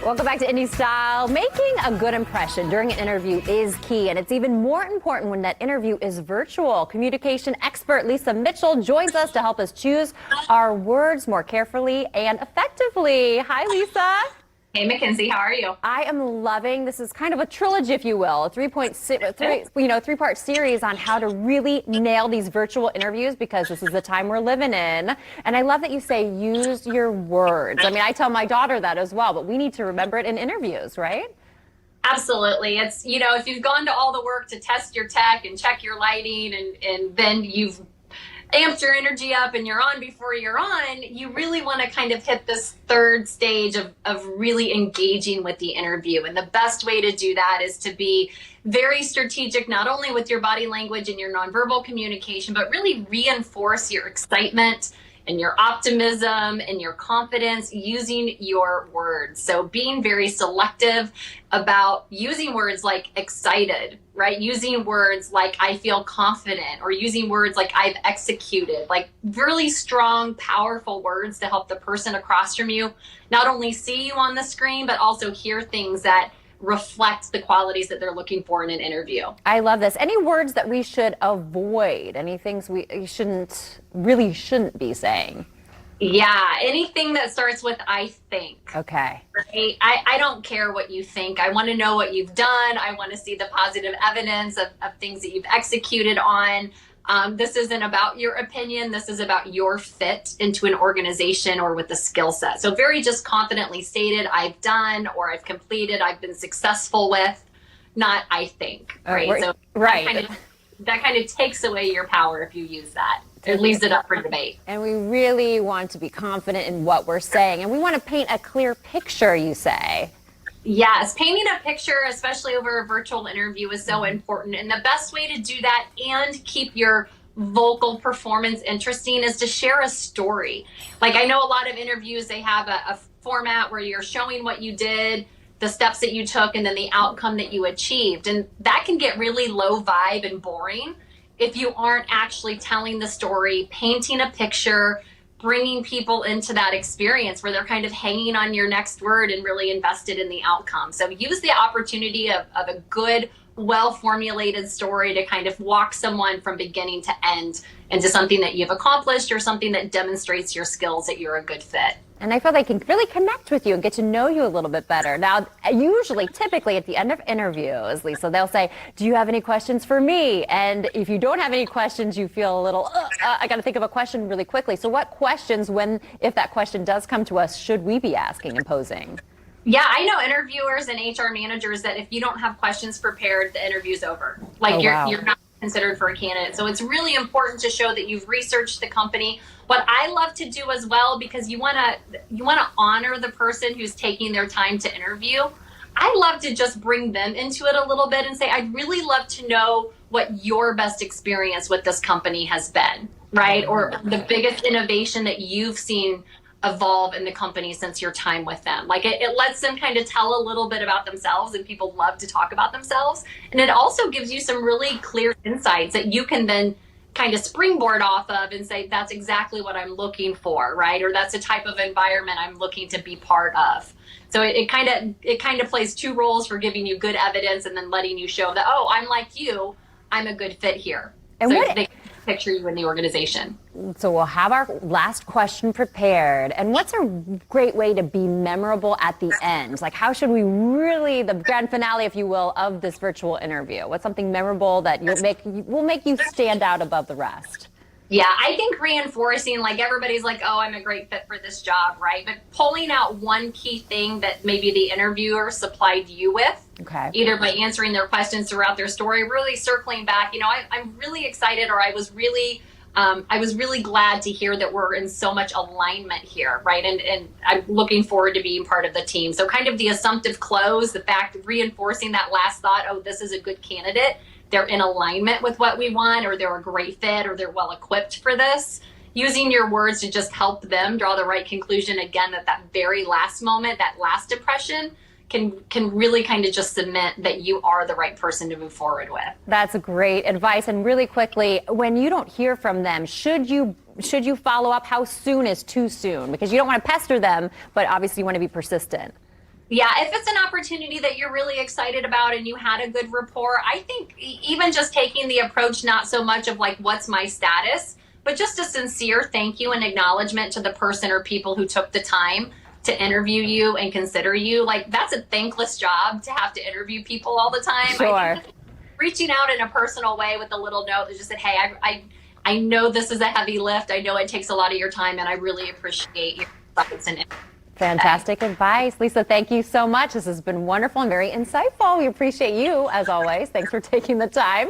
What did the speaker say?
Welcome back to Indie Style. Making a good impression during an interview is key, and it's even more important when that interview is virtual. Communication expert Lisa Mitchell joins us to help us choose our words more carefully and effectively. Hi, Lisa. Hey, Mackenzie, how are you? I am loving, this is kind of a trilogy, if you will, a three-part series on how to really nail these virtual interviews, because this is the time we're living in. And I love that you say use your words. I mean, I tell my daughter that as well, but we need to remember it in interviews, right? Absolutely. It's, if you've gone to all the work to test your tech and check your lighting and then you've amped your energy up and you're on before you're on, you really want to kind of hit this third stage of really engaging with the interview. And the best way to do that is to be very strategic, not only with your body language and your nonverbal communication, but really reinforce your excitement and your optimism and your confidence using your words. So being very selective about using words like excited, right? Using words like I feel confident, or using words like I've executed, like really strong, powerful words to help the person across from you not only see you on the screen, but also hear things that reflect the qualities that they're looking for in an interview. I love this. Any words that we should avoid? Any things we really shouldn't be saying? Yeah, anything that starts with I think. Okay. Right? I don't care what you think. I want to know what you've done. I want to see the positive evidence of things that you've executed on. This isn't about your opinion. This is about your fit into an organization or with a skill set. So very just confidently stated, I've done, or I've completed, I've been successful with, not I think, right? So right. That kind of takes away your power if you use that. It leaves it up for debate. And we really want to be confident in what we're saying. And we want to paint a clear picture, you say. Yes, painting a picture, especially over a virtual interview, is so important. And the best way to do that and keep your vocal performance interesting is to share a story. Like, I know a lot of interviews, they have a format where you're showing what you did, the steps that you took, and then the outcome that you achieved. And that can get really low vibe and boring if you aren't actually telling the story, painting a picture, bringing people into that experience where they're kind of hanging on your next word and really invested in the outcome. So use the opportunity of a good, well-formulated story to kind of walk someone from beginning to end into something that you've accomplished or something that demonstrates your skills, that you're a good fit. And I feel they can really connect with you and get to know you a little bit better. Now, typically at the end of interviews, Lisa, they'll say, do you have any questions for me? And if you don't have any questions, you feel a little, I got to think of a question really quickly. So what questions, if that question does come to us, should we be asking and posing? Yeah, I know interviewers and HR managers that if you don't have questions prepared, the interview's over. Like, you're not considered for a candidate. So it's really important to show that you've researched the company. What I love to do as well, because you want to honor the person who's taking their time to interview, I love to just bring them into it a little bit and say, I'd really love to know what your best experience with this company has been, right? Or the biggest innovation that you've seen evolve in the company since your time with them. Like, it lets them kind of tell a little bit about themselves, and people love to talk about themselves. And it also gives you some really clear insights that you can then kind of springboard off of and say, that's exactly what I'm looking for, right? Or that's the type of environment I'm looking to be part of. So it kind of plays two roles for giving you good evidence and then letting you show that, oh, I'm like you, I'm a good fit here. And so they picture you in the organization. So we'll have our last question prepared. And what's a great way to be memorable at the end? Like, how should we really, the grand finale, if you will, of this virtual interview? What's something memorable that will make you stand out above the rest? Yeah, I think reinforcing, like, everybody's like, oh, I'm a great fit for this job, right? But pulling out one key thing that maybe the interviewer supplied you with, either by answering their questions throughout their story, really circling back, I'm really excited, or I was really glad to hear that we're in so much alignment here, right? And I'm looking forward to being part of the team. So kind of the assumptive close, the fact of reinforcing that last thought, oh, this is a good candidate. They're in alignment with what we want, or they're a great fit, or they're well equipped for this. Using your words to just help them draw the right conclusion. Again, that very last moment, that last impression can really kind of just cement that you are the right person to move forward with. That's great advice. And really quickly, when you don't hear from them, should you follow up? How soon is too soon? Because you don't want to pester them, but obviously you want to be persistent. Yeah, if it's an opportunity that you're really excited about and you had a good rapport, I think even just taking the approach, not so much of like, what's my status, but just a sincere thank you and acknowledgement to the person or people who took the time to interview you and consider you. Like, that's a thankless job to have to interview people all the time. Sure. I think reaching out in a personal way with a little note that just said, hey, I know this is a heavy lift. I know it takes a lot of your time, and I really appreciate your thoughts and Fantastic advice. Lisa, thank you so much. This has been wonderful and very insightful. We appreciate you, as always. Thanks for taking the time.